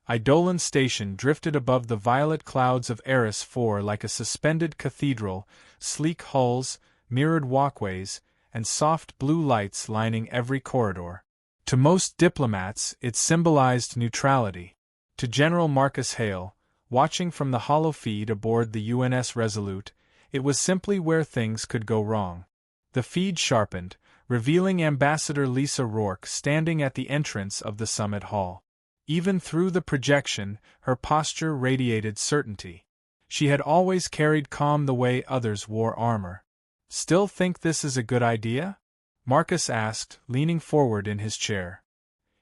Eidolon Station drifted above the violet clouds of Eris 4 like a suspended cathedral, sleek hulls, mirrored walkways, and soft blue lights lining every corridor. To most diplomats, it symbolized neutrality. To General Marcus Hale, watching from the hollow feed aboard the UNS Resolute, it was simply where things could go wrong. The feed sharpened, revealing Ambassador Lisa Rourke standing at the entrance of the summit hall. Even through the projection, her posture radiated certainty. She had always carried calm the way others wore armor. "Still think this is a good idea?" Marcus asked, leaning forward in his chair.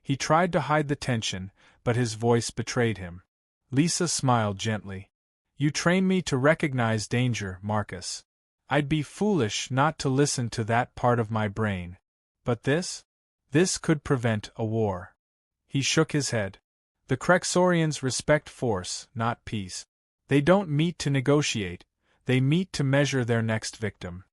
He tried to hide the tension, but his voice betrayed him. Lisa smiled gently. "You train me to recognize danger, Marcus. I'd be foolish not to listen to that part of my brain. But this? This could prevent a war." He shook his head. "The Krexorians respect force, not peace. They don't meet to negotiate, they meet to measure their next victim."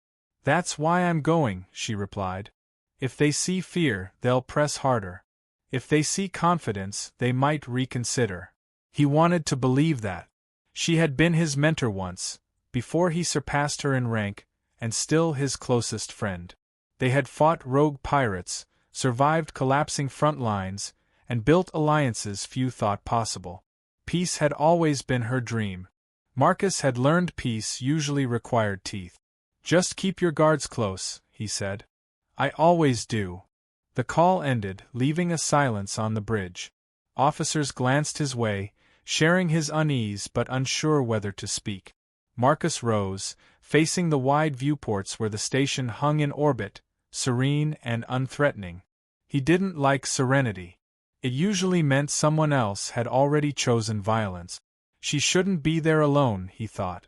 "That's why I'm going," she replied. "If they see fear, they'll press harder. If they see confidence, they might reconsider." He wanted to believe that. She had been his mentor once, before he surpassed her in rank, and still his closest friend. They had fought rogue pirates, survived collapsing front lines, and built alliances few thought possible. Peace had always been her dream. Marcus had learned peace usually required teeth. "Just keep your guards close," he said. "I always do." The call ended, leaving a silence on the bridge. Officers glanced his way, sharing his unease but unsure whether to speak. Marcus rose, facing the wide viewports where the station hung in orbit, serene and unthreatening. He didn't like serenity. It usually meant someone else had already chosen violence. She shouldn't be there alone, he thought.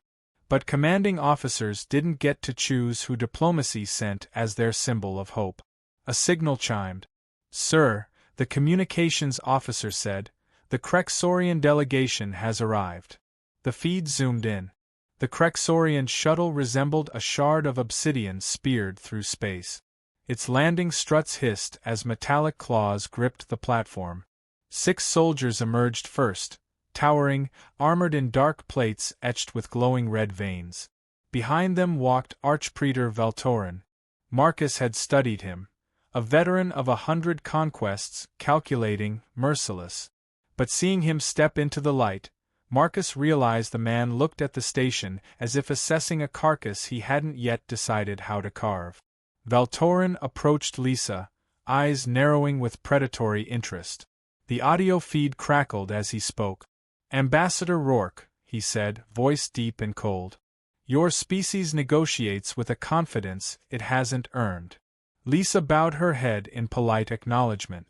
But commanding officers didn't get to choose who diplomacy sent as their symbol of hope. A signal chimed. "Sir," the communications officer said, "the Krexorian delegation has arrived." The feed zoomed in. The Krexorian shuttle resembled a shard of obsidian speared through space. Its landing struts hissed as metallic claws gripped the platform. 6 soldiers emerged first, towering, armored in dark plates etched with glowing red veins. Behind them walked Archpraetor Valtorin. Marcus had studied him. A veteran of 100 conquests, calculating, merciless. But seeing him step into the light, Marcus realized the man looked at the station as if assessing a carcass he hadn't yet decided how to carve. Valtorin approached Lisa, eyes narrowing with predatory interest. The audio feed crackled as he spoke. "Ambassador Rourke," he said, voice deep and cold. "Your species negotiates with a confidence it hasn't earned." Lisa bowed her head in polite acknowledgement.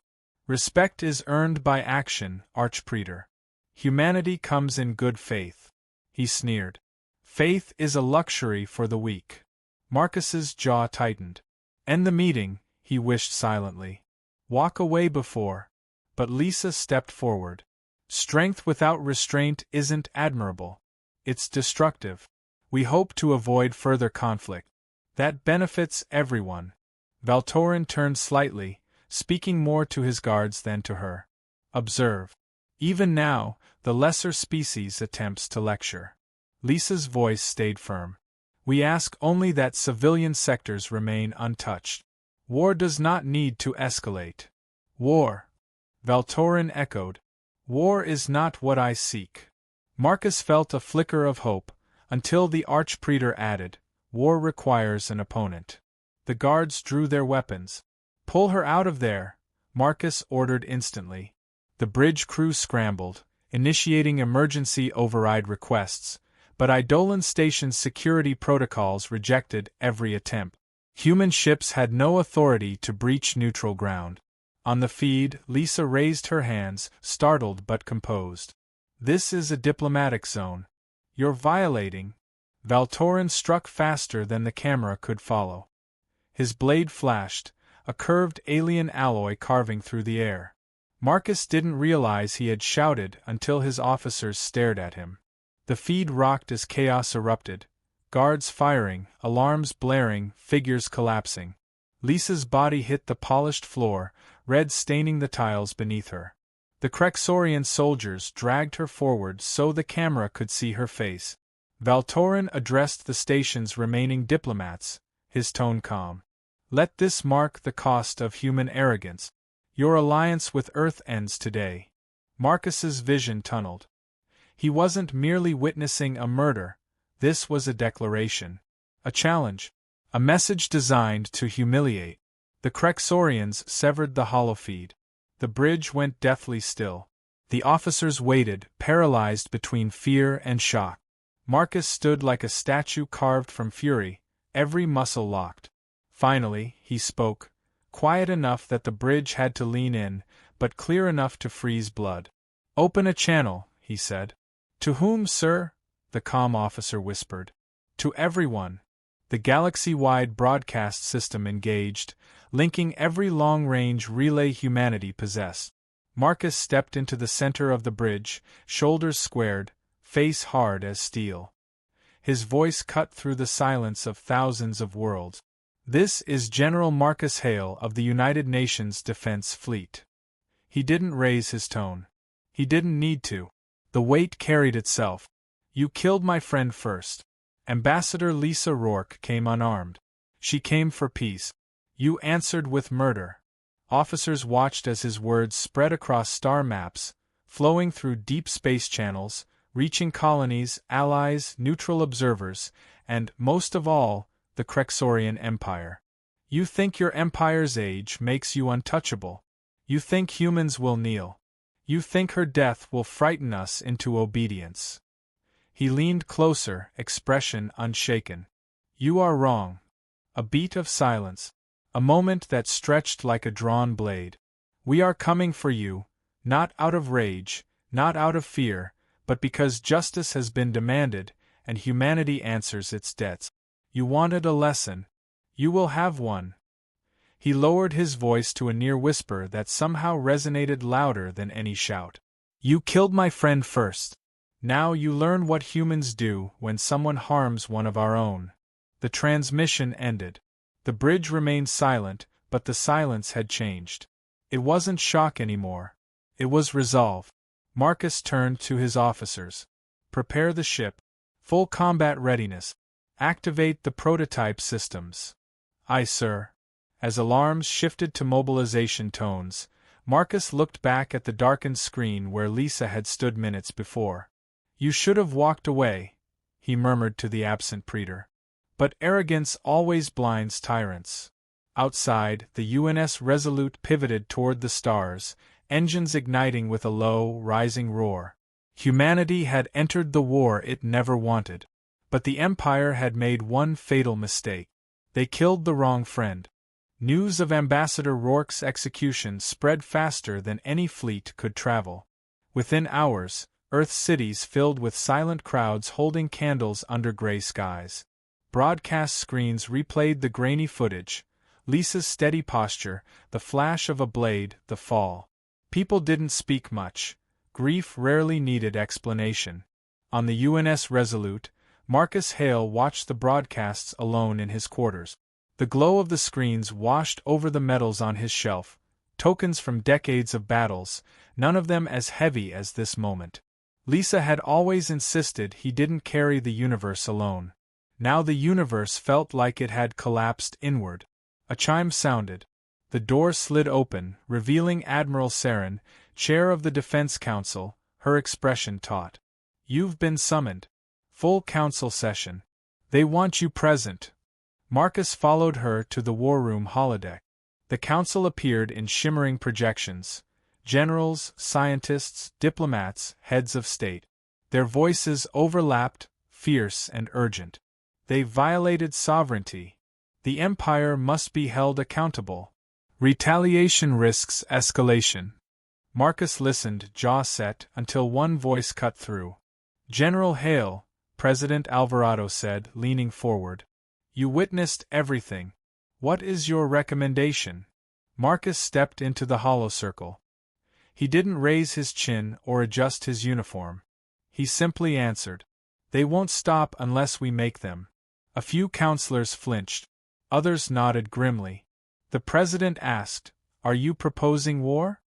"Respect is earned by action, Archpraetor. Humanity comes in good faith." He sneered. "Faith is a luxury for the weak." Marcus's jaw tightened. "End the meeting," he wished silently. "Walk away before." But Lisa stepped forward. "Strength without restraint isn't admirable. It's destructive. We hope to avoid further conflict. That benefits everyone." Valtorin turned slightly, speaking more to his guards than to her. "Observe. Even now, the lesser species attempts to lecture." Lisa's voice stayed firm. "We ask only that civilian sectors remain untouched. War does not need to escalate." "War," Valtorin echoed. "War is not what I seek." Marcus felt a flicker of hope, until the Archpraetor added, "War requires an opponent." The guards drew their weapons. "Pull her out of there," Marcus ordered instantly. The bridge crew scrambled, initiating emergency override requests, but Eidolon Station's security protocols rejected every attempt. Human ships had no authority to breach neutral ground. On the feed, Lisa raised her hands, startled but composed. "This is a diplomatic zone. You're violating." Valtorin struck faster than the camera could follow. His blade flashed, a curved alien alloy carving through the air. Marcus didn't realize he had shouted until his officers stared at him. The feed rocked as chaos erupted, guards firing, alarms blaring, figures collapsing. Lisa's body hit the polished floor, red staining the tiles beneath her. The Krexorian soldiers dragged her forward so the camera could see her face. Valtorin addressed the station's remaining diplomats, his tone calm. Let this mark the cost of human arrogance. Your alliance with Earth ends today. Marcus's vision tunneled. He wasn't merely witnessing a murder, this was a declaration. A challenge. A message designed to humiliate. The Krexorians severed the holofeed. The bridge went deathly still. The officers waited, paralyzed between fear and shock. Marcus stood like a statue carved from fury, every muscle locked. Finally, he spoke, quiet enough that the bridge had to lean in, but clear enough to freeze blood. Open a channel, he said. To whom, sir? The calm officer whispered. To everyone. The galaxy-wide broadcast system engaged, linking every long-range relay humanity possessed. Marcus stepped into the center of the bridge, shoulders squared, face hard as steel. His voice cut through the silence of thousands of worlds. This is General Marcus Hale of the United Nations Defense Fleet. He didn't raise his tone. He didn't need to. The weight carried itself. You killed my friend first. Ambassador Lisa Rourke came unarmed. She came for peace. You answered with murder. Officers watched as his words spread across star maps, flowing through deep space channels, reaching colonies, allies, neutral observers, and, most of all, the Krexorian Empire. You think your empire's age makes you untouchable. You think humans will kneel. You think her death will frighten us into obedience. He leaned closer, expression unshaken. You are wrong. A beat of silence. A moment that stretched like a drawn blade. We are coming for you, not out of rage, not out of fear, but because justice has been demanded, and humanity answers its debts. You wanted a lesson. You will have one. He lowered his voice to a near whisper that somehow resonated louder than any shout. You killed my friend first. Now you learn what humans do when someone harms one of our own. The transmission ended. The bridge remained silent, but the silence had changed. It wasn't shock anymore. It was resolve. Marcus turned to his officers. Prepare the ship. Full combat readiness. Activate the prototype systems. Aye, sir. As alarms shifted to mobilization tones, Marcus looked back at the darkened screen where Lisa had stood minutes before. You should have walked away, he murmured to the absent praetor. But arrogance always blinds tyrants. Outside, the UNS Resolute pivoted toward the stars, engines igniting with a low, rising roar. Humanity had entered the war it never wanted. But the Empire had made one fatal mistake. They killed the wrong friend. News of Ambassador Rourke's execution spread faster than any fleet could travel. Within hours, Earth cities filled with silent crowds holding candles under gray skies. Broadcast screens replayed the grainy footage, Lisa's steady posture, the flash of a blade, the fall. People didn't speak much. Grief rarely needed explanation. On the UNS Resolute, Marcus Hale watched the broadcasts alone in his quarters. The glow of the screens washed over the medals on his shelf, tokens from decades of battles, none of them as heavy as this moment. Lisa had always insisted he didn't carry the universe alone. Now the universe felt like it had collapsed inward. A chime sounded. The door slid open, revealing Admiral Saren, chair of the Defense Council, her expression taut. You've been summoned. Full council session. They want you present. Marcus followed her to the war room holodeck. The council appeared in shimmering projections. Generals, scientists, diplomats, heads of state. Their voices overlapped, fierce and urgent. They violated sovereignty. The Empire must be held accountable. Retaliation risks escalation. Marcus listened, jaw set, until one voice cut through. General Hale, President Alvarado said, leaning forward. You witnessed everything. What is your recommendation? Marcus stepped into the holocircle. He didn't raise his chin or adjust his uniform. He simply answered. They won't stop unless we make them. A few counselors flinched. Others nodded grimly. The president asked, Are you proposing war?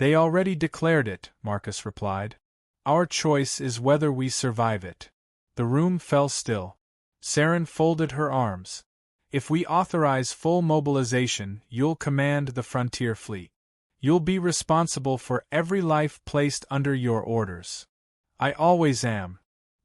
They already declared it, Marcus replied. Our choice is whether we survive it. The room fell still. Saren folded her arms. If we authorize full mobilization, you'll command the frontier fleet. You'll be responsible for every life placed under your orders. I always am.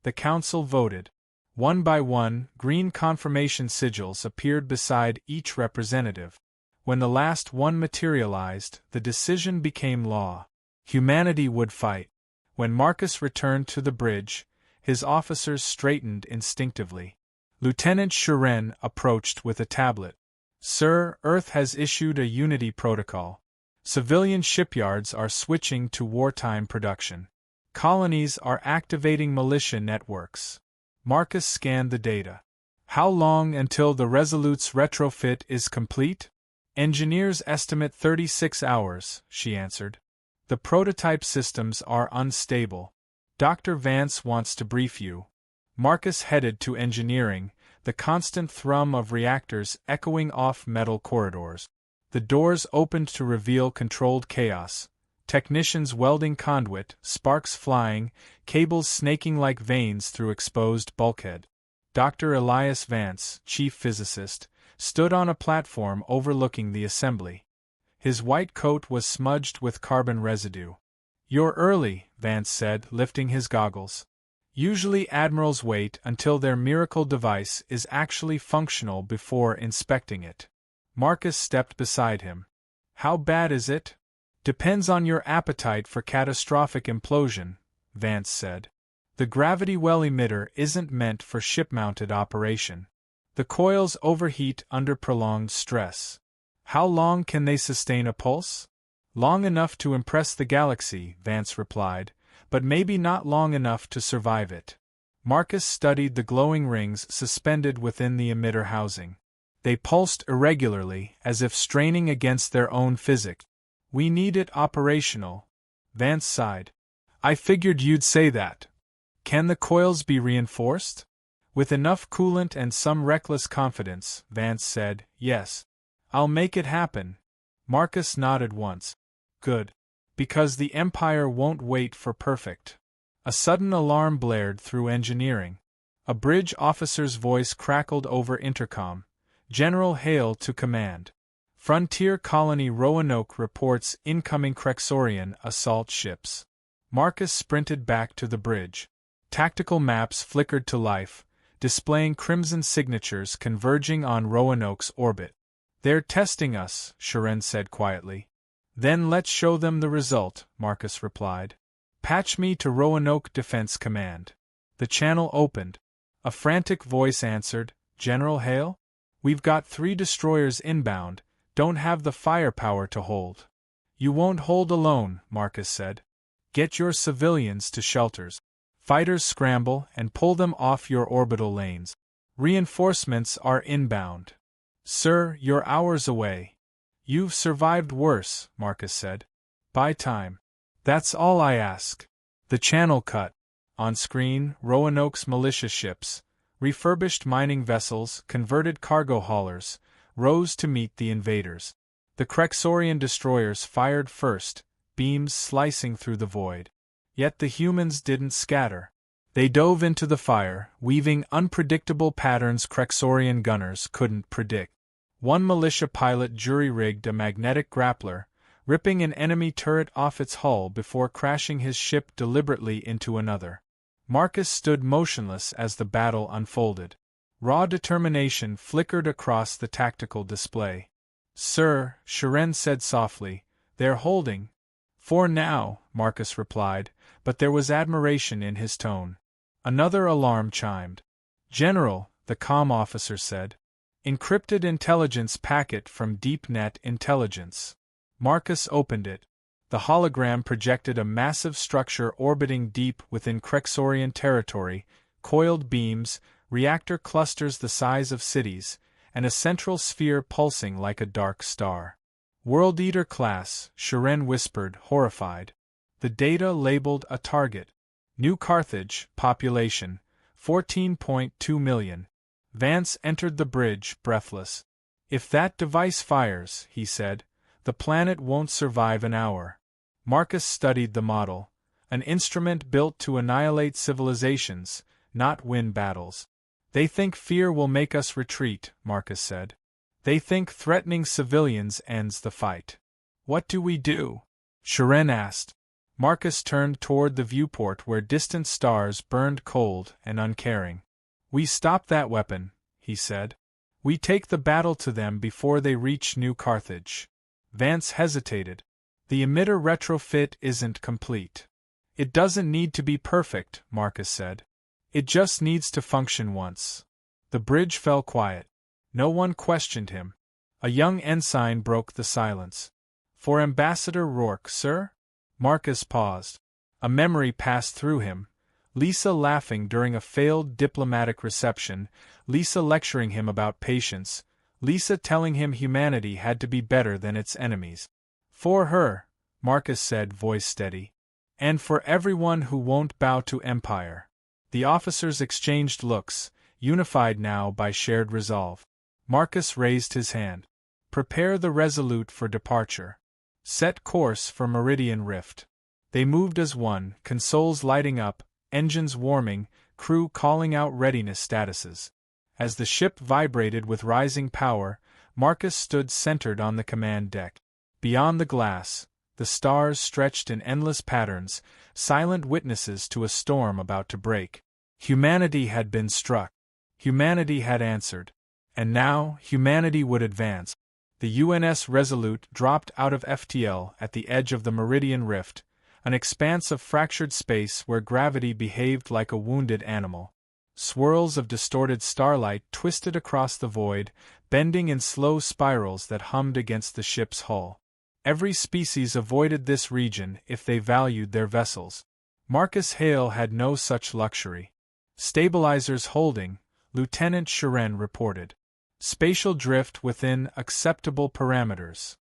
The council voted. One by one, green confirmation sigils appeared beside each representative. When the last one materialized, the decision became law. Humanity would fight. When Marcus returned to the bridge, his officers straightened instinctively. Lieutenant Shuren approached with a tablet. Sir, Earth has issued a unity protocol. Civilian shipyards are switching to wartime production. Colonies are activating militia networks. Marcus scanned the data. How long until the Resolute's retrofit is complete? Engineers estimate 36 hours, she answered. The prototype systems are unstable. Dr. Vance wants to brief you. Marcus headed to engineering, the constant thrum of reactors echoing off metal corridors. The doors opened to reveal controlled chaos. Technicians welding conduit, sparks flying, cables snaking like veins through exposed bulkhead. Dr. Elias Vance, chief physicist, stood on a platform overlooking the assembly. His white coat was smudged with carbon residue. You're early, Vance said, lifting his goggles. Usually admirals wait until their miracle device is actually functional before inspecting it. Marcus stepped beside him. How bad is it? Depends on your appetite for catastrophic implosion, Vance said. The gravity well emitter isn't meant for ship-mounted operation. The coils overheat under prolonged stress. How long can they sustain a pulse? Long enough to impress the galaxy, Vance replied, but maybe not long enough to survive it. Marcus studied the glowing rings suspended within the emitter housing. They pulsed irregularly, as if straining against their own physics. We need it operational. Vance sighed. I figured you'd say that. Can the coils be reinforced? With enough coolant and some reckless confidence, Vance said, yes. I'll make it happen. Marcus nodded once. Good. Because the Empire won't wait for perfect. A sudden alarm blared through engineering. A bridge officer's voice crackled over intercom. General Hale to command. Frontier Colony Roanoke reports incoming Crexorian assault ships. Marcus sprinted back to the bridge. Tactical maps flickered to life, displaying crimson signatures converging on Roanoke's orbit. They're testing us, Shuren said quietly. Then let's show them the result, Marcus replied. Patch me to Roanoke Defense Command. The channel opened. A frantic voice answered, General Hale? We've got 3 destroyers inbound, don't have the firepower to hold. You won't hold alone, Marcus said. Get your civilians to shelters. Fighters scramble and pull them off your orbital lanes. Reinforcements are inbound. Sir, you're hours away. You've survived worse, Marcus said. Buy time. That's all I ask. The channel cut. On screen, Roanoke's militia ships, refurbished mining vessels, converted cargo haulers, rose to meet the invaders. The Crexorian destroyers fired first, beams slicing through the void. Yet the humans didn't scatter. They dove into the fire, weaving unpredictable patterns Crexorian gunners couldn't predict. One militia pilot jury-rigged a magnetic grappler, ripping an enemy turret off its hull before crashing his ship deliberately into another. Marcus stood motionless as the battle unfolded. Raw determination flickered across the tactical display. Sir, Shuren said softly, they're holding. For now, Marcus replied, but there was admiration in his tone. Another alarm chimed. General, the comm officer said. Encrypted intelligence packet from DeepNet Intelligence. Marcus opened it. The hologram projected a massive structure orbiting deep within Crexorian territory, coiled beams, reactor clusters the size of cities, and a central sphere pulsing like a dark star. World Eater class, Shuren whispered, horrified. The data labeled a target. New Carthage, population, 14.2 million. Vance entered the bridge, breathless. If that device fires, he said, the planet won't survive an hour. Marcus studied the model. An instrument built to annihilate civilizations, not win battles. They think fear will make us retreat, Marcus said. They think threatening civilians ends the fight. What do we do? Sharon asked. Marcus turned toward the viewport where distant stars burned cold and uncaring. We stop that weapon, he said. We take the battle to them before they reach New Carthage. Vance hesitated. The emitter retrofit isn't complete. It doesn't need to be perfect, Marcus said. It just needs to function once. The bridge fell quiet. No one questioned him. A young ensign broke the silence. For Ambassador Rourke, sir? Marcus paused. A memory passed through him. Lisa laughing during a failed diplomatic reception, Lisa lecturing him about patience, Lisa telling him humanity had to be better than its enemies. For her, Marcus said, voice steady. And for everyone who won't bow to empire. The officers exchanged looks, unified now by shared resolve. Marcus raised his hand. Prepare the Resolute for departure. Set course for Meridian Rift. They moved as one, consoles lighting up, engines warming, crew calling out readiness statuses. As the ship vibrated with rising power, Marcus stood centered on the command deck. Beyond the glass, the stars stretched in endless patterns, silent witnesses to a storm about to break. Humanity had been struck. Humanity had answered. And now, humanity would advance. The UNS Resolute dropped out of FTL at the edge of the Meridian Rift, an expanse of fractured space where gravity behaved like a wounded animal. Swirls of distorted starlight twisted across the void, bending in slow spirals that hummed against the ship's hull. Every species avoided this region if they valued their vessels. Marcus Hale had no such luxury. Stabilizers holding, Lieutenant Sharon reported. Spatial drift within acceptable parameters.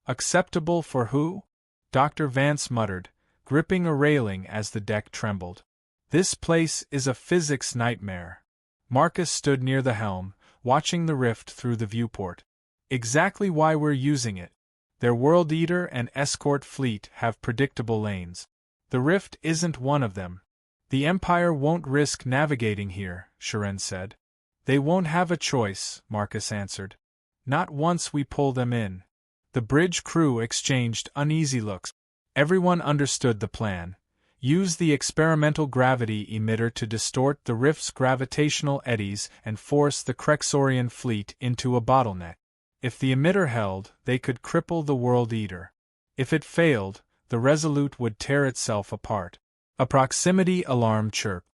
Acceptable for who? Dr. Vance muttered, gripping a railing as the deck trembled. This place is a physics nightmare. Marcus stood near the helm, watching the rift through the viewport. Exactly why we're using it. Their World Eater and escort fleet have predictable lanes. The rift isn't one of them. The Empire won't risk navigating here, Sharon said. They won't have a choice, Marcus answered. Not once we pull them in. The bridge crew exchanged uneasy looks. Everyone understood the plan. Use the experimental gravity emitter to distort the rift's gravitational eddies and force the Krexorian fleet into a bottleneck. If the emitter held, they could cripple the World Eater. If it failed, the Resolute would tear itself apart. A proximity alarm chirped.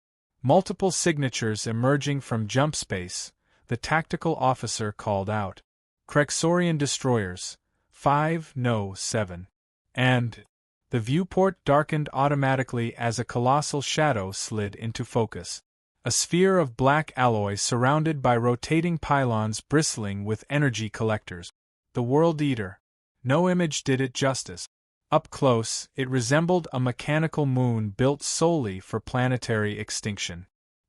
Multiple signatures emerging from jump space, the tactical officer called out. Krexorian destroyers. 5, no, 7. And the viewport darkened automatically as a colossal shadow slid into focus. A sphere of black alloy surrounded by rotating pylons bristling with energy collectors. The World Eater. No image did it justice. Up close, it resembled a mechanical moon built solely for planetary extinction.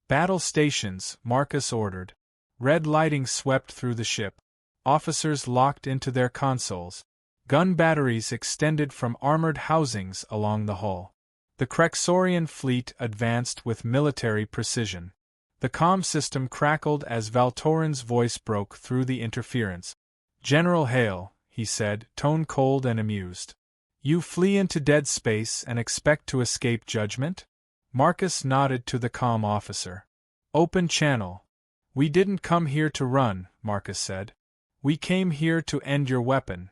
Battle stations, Marcus ordered. Red lighting swept through the ship. Officers locked into their consoles. Gun batteries extended from armored housings along the hull. The Krexorian fleet advanced with military precision. The comm system crackled as Valtorin's voice broke through the interference. General Hale, he said, tone cold and amused. You flee into dead space and expect to escape judgment? Marcus nodded to the comm officer. Open channel. We didn't come here to run, Marcus said. We came here to end your weapon.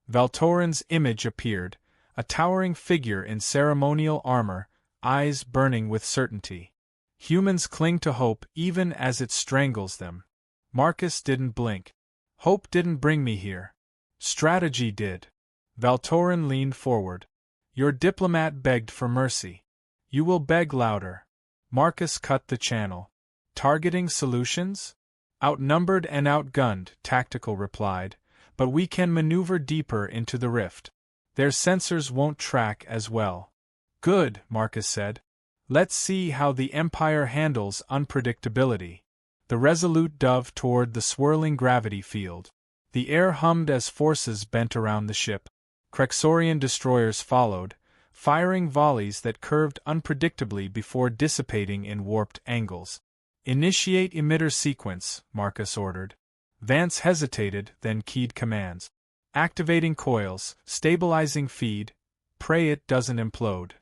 Valtorin's image appeared, a towering figure in ceremonial armor, eyes burning with certainty. Humans cling to hope even as it strangles them. Marcus didn't blink. Hope didn't bring me here. Strategy did. Valtorin leaned forward. Your diplomat begged for mercy. You will beg louder. Marcus cut the channel. Targeting solutions? Outnumbered and outgunned, Tactical replied, but we can maneuver deeper into the rift. Their sensors won't track as well. Good, Marcus said. Let's see how the Empire handles unpredictability. The Resolute dove toward the swirling gravity field. The air hummed as forces bent around the ship. Krexorian destroyers followed, firing volleys that curved unpredictably before dissipating in warped angles. "Initiate emitter sequence," Marcus ordered. Vance hesitated, then keyed commands. "Activating coils, stabilizing feed, pray it doesn't implode."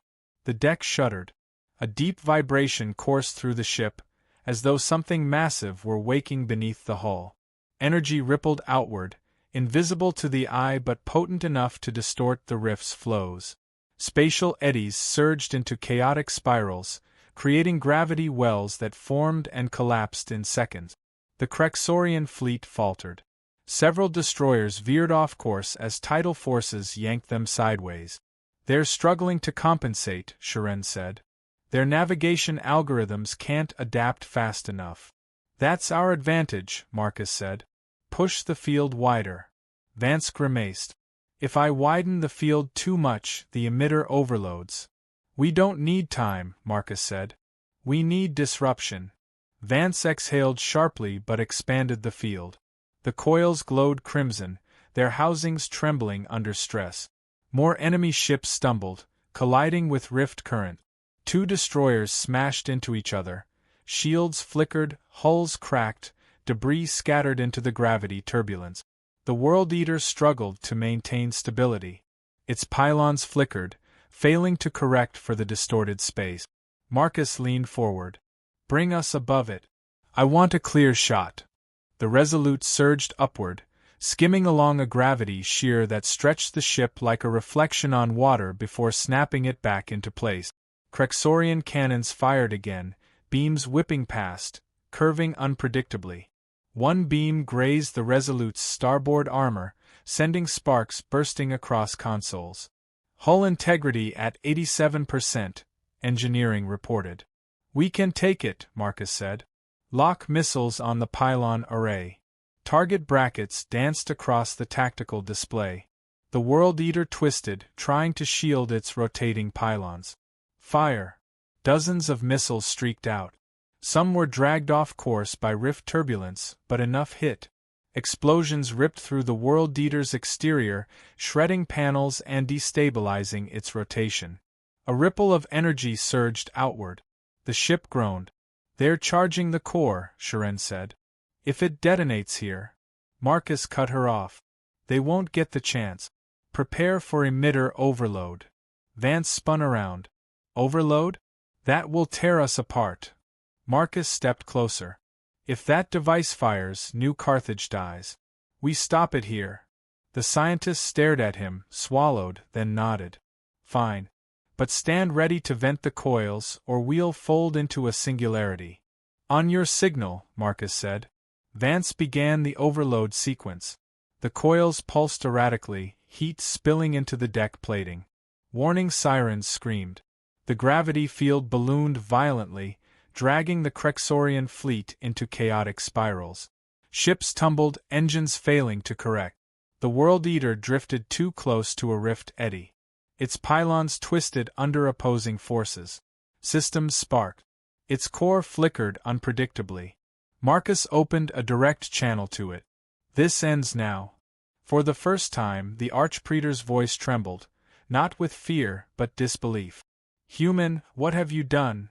The deck shuddered. A deep vibration coursed through the ship, as though something massive were waking beneath the hull. Energy rippled outward, invisible to the eye but potent enough to distort the rift's flows. Spatial eddies surged into chaotic spirals, creating gravity wells that formed and collapsed in seconds. The Krexorian fleet faltered. Several destroyers veered off course as tidal forces yanked them sideways. "They're struggling to compensate," Sharen said. "Their navigation algorithms can't adapt fast enough." "That's our advantage," Marcus said. "Push the field wider." Vance grimaced. "If I widen the field too much, the emitter overloads." "We don't need time," Marcus said. "We need disruption." Vance exhaled sharply but expanded the field. The coils glowed crimson, their housings trembling under stress. More enemy ships stumbled, colliding with rift current. 2 destroyers smashed into each other. Shields flickered, hulls cracked, debris scattered into the gravity turbulence. The World Eater struggled to maintain stability. Its pylons flickered, failing to correct for the distorted space. Marcus leaned forward. "Bring us above it. I want a clear shot." The Resolute surged upward, skimming along a gravity shear that stretched the ship like a reflection on water before snapping it back into place. Krexorian cannons fired again, beams whipping past, curving unpredictably. One beam grazed the Resolute's starboard armor, sending sparks bursting across consoles. "Hull integrity at 87%, engineering reported." "We can take it," Marcus said. "Lock missiles on the pylon array." Target brackets danced across the tactical display. The World Eater twisted, trying to shield its rotating pylons. "Fire!" Dozens of missiles streaked out. Some were dragged off course by rift turbulence, but enough hit. Explosions ripped through the World Eater's exterior, shredding panels and destabilizing its rotation. A ripple of energy surged outward. The ship groaned. "They're charging the core," Sharen said. "If it detonates here..." Marcus cut her off. "They won't get the chance. Prepare for emitter overload." Vance spun around. "Overload? That will tear us apart." Marcus stepped closer. "If that device fires, New Carthage dies. We stop it here." The scientist stared at him, swallowed, then nodded. "Fine. But stand ready to vent the coils, or we'll fold into a singularity." "On your signal," Marcus said. Vance began the overload sequence. The coils pulsed erratically, heat spilling into the deck plating. Warning sirens screamed. The gravity field ballooned violently, dragging the Krexorian fleet into chaotic spirals. Ships tumbled, engines failing to correct. The World Eater drifted too close to a rift eddy. Its pylons twisted under opposing forces. Systems sparked. Its core flickered unpredictably. Marcus opened a direct channel to it. "This ends now." For the first time, the Archpraetor's voice trembled, not with fear, but disbelief. "Human, what have you done?"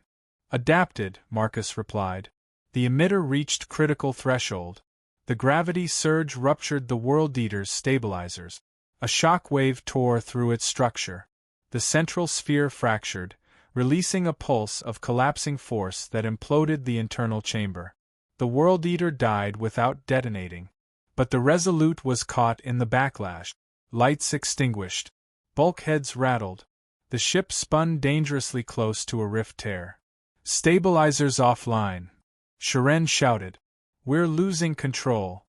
"Adapted," Marcus replied. The emitter reached critical threshold. The gravity surge ruptured the World Eater's stabilizers. A shock wave tore through its structure. The central sphere fractured, releasing a pulse of collapsing force that imploded the internal chamber. The World Eater died without detonating. But the Resolute was caught in the backlash. Lights extinguished. Bulkheads rattled. The ship spun dangerously close to a rift tear. "Stabilizers offline," Sharen shouted. "We're losing control."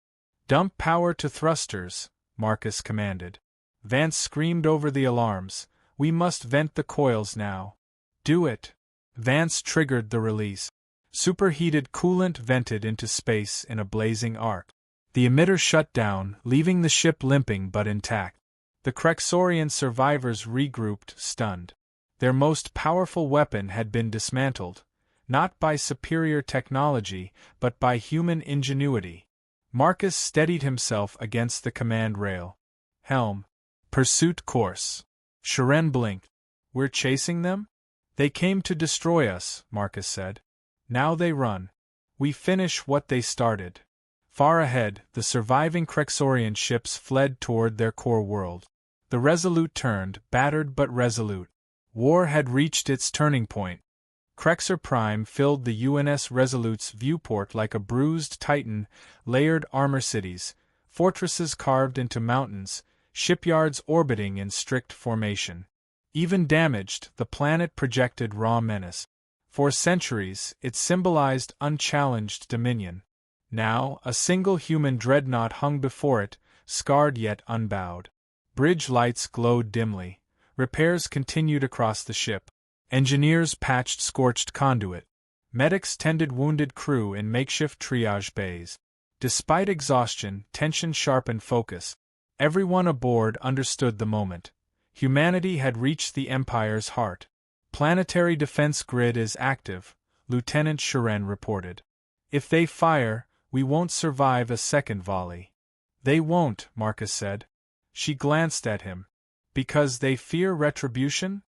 "Dump power to thrusters," Marcus commanded. Vance screamed over the alarms. "We must vent the coils now." "Do it." Vance triggered the release. Superheated coolant vented into space in a blazing arc. The emitter shut down, leaving the ship limping but intact. The Krexorian survivors regrouped, stunned. Their most powerful weapon had been dismantled, not by superior technology, but by human ingenuity. Marcus steadied himself against the command rail. "Helm. Pursuit course." Sharen blinked. We're chasing them? They came to destroy us, Marcus said. Now they run. We finish what they started. Far ahead, the surviving Krexorian ships fled toward their core world. The Resolute turned, battered but resolute. War had reached its turning point. Krexor Prime filled the UNS Resolute's viewport like a bruised titan, layered armor cities, fortresses carved into mountains, shipyards orbiting in strict formation. Even damaged, the planet projected raw menace. For centuries, it symbolized unchallenged dominion. Now, a single human dreadnought hung before it, scarred yet unbowed. Bridge lights glowed dimly. Repairs continued across the ship. Engineers patched scorched conduit. Medics tended wounded crew in makeshift triage bays. Despite exhaustion, tension sharpened focus. Everyone aboard understood the moment. Humanity had reached the Empire's heart. Planetary defense grid is active, Lieutenant Shuren reported. If they fire, we won't survive a second volley. They won't, Marcus said. She glanced at him. Because they fear retribution?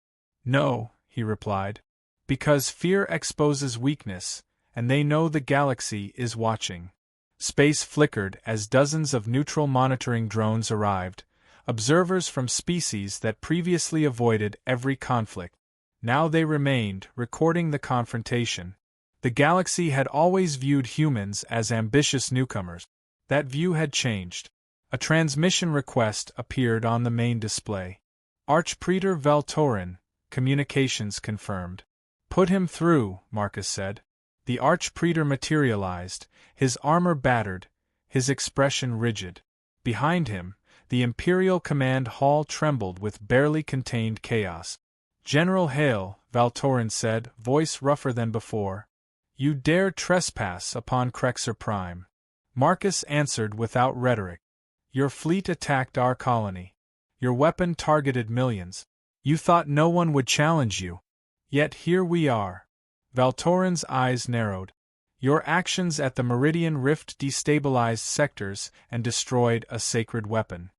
No, he replied. Because fear exposes weakness, and they know the galaxy is watching. Space flickered as dozens of neutral monitoring drones arrived, observers from species that previously avoided every conflict. Now they remained, recording the confrontation. The galaxy had always viewed humans as ambitious newcomers. That view had changed. A transmission request appeared on the main display. Archpraetor Valtorin, communications confirmed. Put him through, Marcus said. The Archpraetor materialized, his armor battered, his expression rigid. Behind him, the Imperial Command Hall trembled with barely contained chaos. General Hale, Valtorin said, voice rougher than before. You dare trespass upon Krexor Prime. Marcus answered without rhetoric. Your fleet attacked our colony. Your weapon targeted millions. You thought no one would challenge you. Yet here we are. Valtorin's eyes narrowed. Your actions at the Meridian Rift destabilized sectors and destroyed a sacred weapon.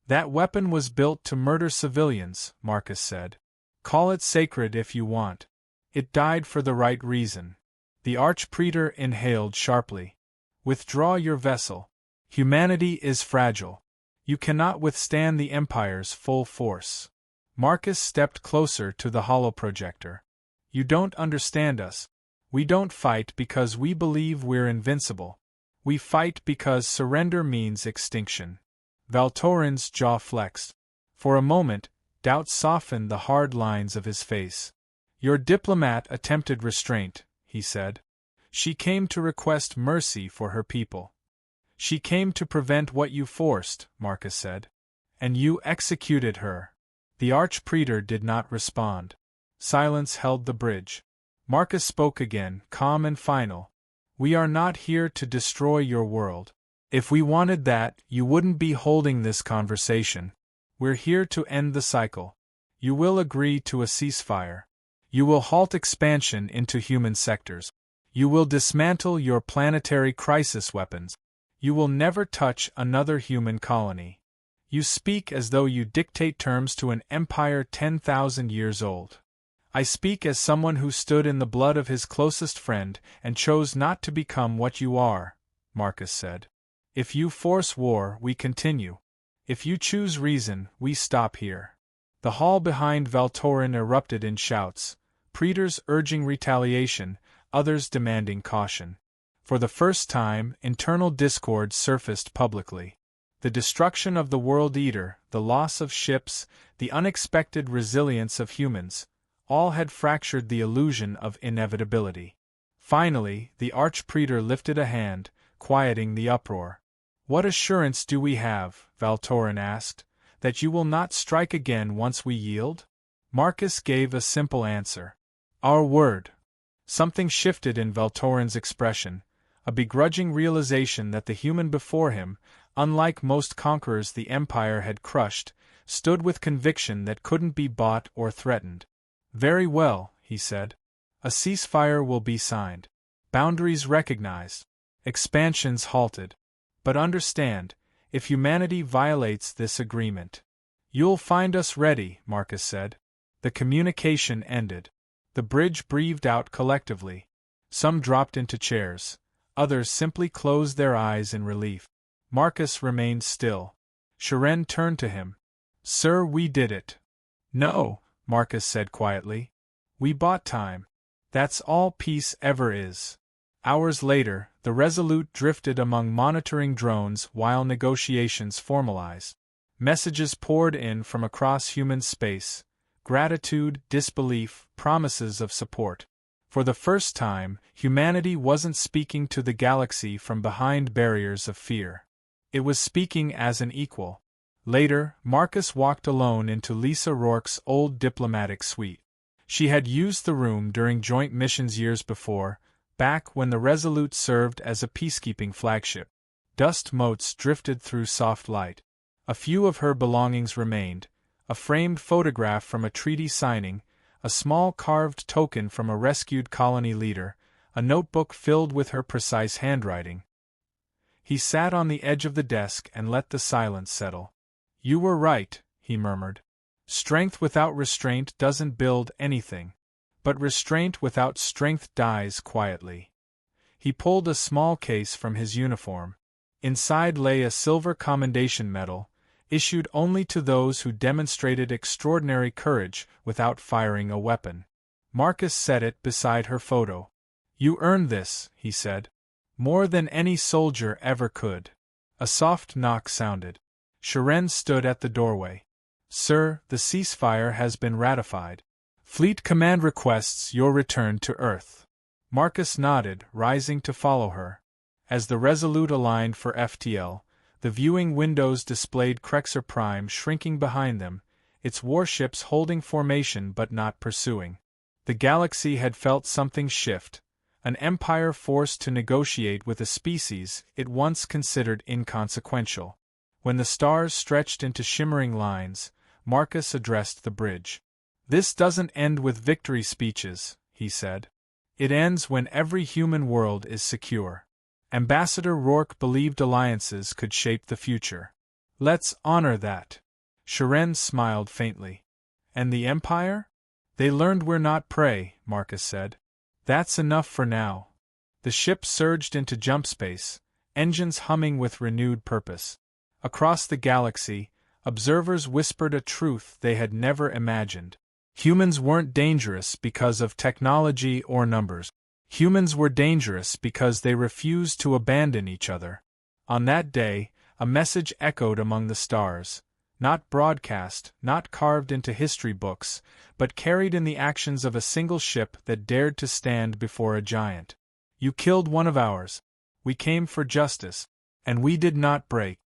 That weapon was built to murder civilians, Marcus said. Call it sacred if you want. It died for the right reason. The Archpraetor inhaled sharply. Withdraw your vessel. Humanity is fragile. You cannot withstand the Empire's full force. Marcus stepped closer to the holoprojector. You don't understand us. We don't fight because we believe we're invincible. We fight because surrender means extinction. Valtorin's jaw flexed. For a moment, doubt softened the hard lines of his face. Your diplomat attempted restraint, he said. She came to request mercy for her people. She came to prevent what you forced, Marcus said. And you executed her. The Archpraetor did not respond. Silence held the bridge. Marcus spoke again, calm and final. We are not here to destroy your world. If we wanted that, you wouldn't be holding this conversation. We're here to end the cycle. You will agree to a ceasefire. You will halt expansion into human sectors. You will dismantle your planetary crisis weapons. You will never touch another human colony. You speak as though you dictate terms to an empire 10,000 years old. I speak as someone who stood in the blood of his closest friend and chose not to become what you are, Marcus said. If you force war, we continue. If you choose reason, we stop here. The hall behind Valtorin erupted in shouts, praetors urging retaliation, others demanding caution. For the first time, internal discord surfaced publicly. The destruction of the World Eater, the loss of ships, the unexpected resilience of humans, all had fractured the illusion of inevitability. Finally, the Archpraetor lifted a hand, quieting the uproar. What assurance do we have, Valtorin asked, that you will not strike again once we yield? Marcus gave a simple answer. Our word. Something shifted in Valtorin's expression, a begrudging realization that the human before him, unlike most conquerors the Empire had crushed, stood with conviction that couldn't be bought or threatened. Very well, he said. A ceasefire will be signed. Boundaries recognized. Expansions halted. But understand, if humanity violates this agreement, you'll find us ready, Marcus said. The communication ended. The bridge breathed out collectively. Some dropped into chairs. Others simply closed their eyes in relief. Marcus remained still. Shiren turned to him. "Sir, we did it." "No," Marcus said quietly. "We bought time. That's all peace ever is." Hours later, the Resolute drifted among monitoring drones while negotiations formalized. Messages poured in from across human space: gratitude, disbelief, promises of support. For the first time, humanity wasn't speaking to the galaxy from behind barriers of fear. It was speaking as an equal. Later, Marcus walked alone into Lisa Rourke's old diplomatic suite. She had used the room during joint missions years before, back when the Resolute served as a peacekeeping flagship. Dust motes drifted through soft light. A few of her belongings remained: a framed photograph from a treaty signing, a small carved token from a rescued colony leader, a notebook filled with her precise handwriting. He sat on the edge of the desk and let the silence settle. "You were right," he murmured. "Strength without restraint doesn't build anything. But restraint without strength dies quietly." He pulled a small case from his uniform. Inside lay a silver commendation medal, issued only to those who demonstrated extraordinary courage without firing a weapon. Marcus set it beside her photo. "You earned this," he said. "More than any soldier ever could." A soft knock sounded. Shiren stood at the doorway. "Sir, the ceasefire has been ratified. Fleet Command requests your return to Earth." Marcus nodded, rising to follow her. As the Resolute aligned for FTL, the viewing windows displayed Krexer Prime shrinking behind them, its warships holding formation but not pursuing. The galaxy had felt something shift, an empire forced to negotiate with a species it once considered inconsequential. When the stars stretched into shimmering lines, Marcus addressed the bridge. "This doesn't end with victory speeches," he said. "It ends when every human world is secure." Ambassador Rourke believed alliances could shape the future. "Let's honor that." Shiren smiled faintly. "And the Empire?" "They learned we're not prey," Marcus said. "That's enough for now." The ship surged into jump space, engines humming with renewed purpose. Across the galaxy, observers whispered a truth they had never imagined. Humans weren't dangerous because of technology or numbers. Humans were dangerous because they refused to abandon each other. On that day, a message echoed among the stars, not broadcast, not carved into history books, but carried in the actions of a single ship that dared to stand before a giant. "You killed one of ours. We came for justice. And we did not break."